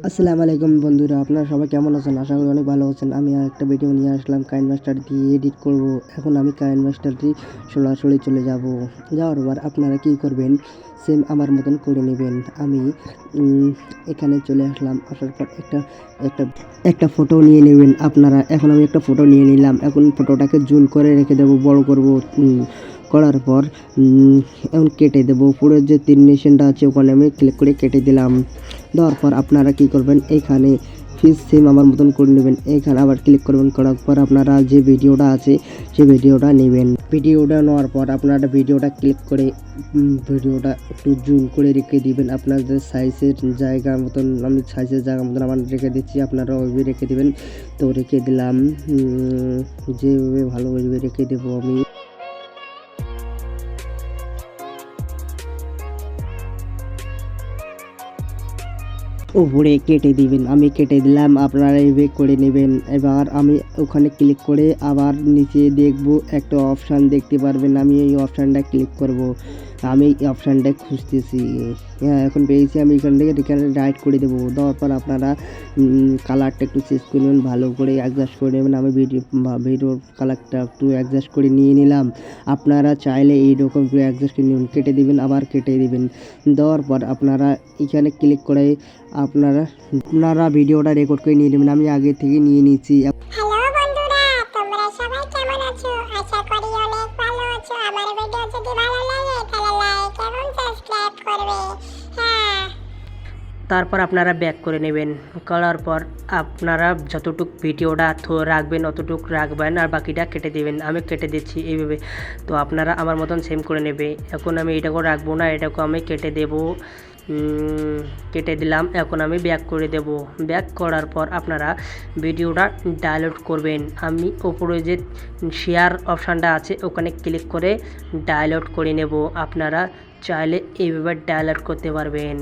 আসসালামু আলাইকুম বন্ধুরা, আপনারা সবাই কেমন আছেন? আশা করি অনেক ভালো আছেন। আমি একটা ভিডিও নিয়ে আসলাম কাইনমাস্টার দিয়ে এডিট করব। এখন আমি কাইনমাস্টারটি সরাসরি চলে যাব। যাওয়ার পর আপনারা কী করবেন, সেম আমার মতন করে নেবেন। আমি এখানে চলে আসলাম। আসার পর একটা একটা ফটো নিয়ে নেবেন আপনারা। এখন আমি একটা ফটো নিয়ে নিলাম। এখন ফটোটাকে জুম করে রেখে দেবো, বড় করব। করার পর এখন কেটে দেবো। উপরের যে তিন নিশানটা আছে ওখানে আমি ক্লিক করে কেটে দিলাম। দেওয়ার পর আপনারা কী করবেন, এইখানে ফিস সেম আমার মতন করে নেবেন। এইখানে আবার ক্লিক করবেন। করার পর আপনারা যে ভিডিওটা আছে সেই ভিডিওটা নেবেন। ভিডিওটা নেওয়ার পর আপনারা ভিডিওটা ক্লিক করে ভিডিওটা একটু জুম করে রেখে দিবেন আপনাদের সাইজের জায়গা মতন। আমি সাইজের জায়গা মতন আমার রেখে দিচ্ছি, আপনারা ওইভাবে রেখে দেবেন। তো রেখে দিলাম, যেভাবে ভালো ওইভাবে রেখে দেবো আমি। উপরে কেটে দিবেন, আমি কেটে দিলাম, আপনারা এইভাবে করে নেবেন। এবার আমি ওখানে ক্লিক করে আবার নিচে দেখব একটা অপশান দেখতে পারবেন। আমি এই অপশানটা ক্লিক করব। আমি এই অপশানটা খুঁজতেছি। হ্যাঁ, এখন পেয়েছি। আমি এখান থেকে এখানে রাইট করে দেবো। দেওয়ার পর আপনারা কালারটা একটু চেঞ্জ করে নেবেন, ভালো করে অ্যাডজাস্ট করে নেবেন। আমি ভিডিওর কালারটা একটু অ্যাডজাস্ট করে নিয়ে নিলাম। আপনারা চাইলে এইরকম করে অ্যাডজাস্ট করে নেবেন। কেটে দিবেন, আবার কেটে দিবেন। দেওয়ার পর আপনারা এখানে ক্লিক করে আপনারা ভিডিওটা রেকর্ড করে নিয়ে নেবেন। আমি আগে থেকে নিয়ে নিচ্ছি। হ্যালো বন্ধুরা, তোমরা সবাই কেমন আছো? আশা করি অনেক ভালো আছো। আমার ভিডিও যদি ভালো লাগে তাহলে লাইক এবং সাবস্ক্রাইব করবে। হ্যাঁ, তারপর আপনারা ব্যাক করে নেবেন। করার পর আপনারা যতটুক ভিডিওটা রাখবেন অতটুক রাখবেন, আর বাকিটা কেটে দেবেন। আমি কেটে দিচ্ছি এইভাবে। তো আপনারা আমার মতন সেম করে নেবে। এখন আমি এটাকেও রাখবো না, এটাকেও আমি কেটে দেব। কেটে দিলাম। এখন আমি ব্যাক করে দেব। ব্যাক করার পর আপনারা ভিডিওটা ডাউনলোড করবেন। আমি ওপরে যে শেয়ার অপশানটা আছে ওখানে ক্লিক করে ডাউনলোড করে নেব। আপনারা চাইলে এইভাবে ডাউনলোড করতে পারবেন।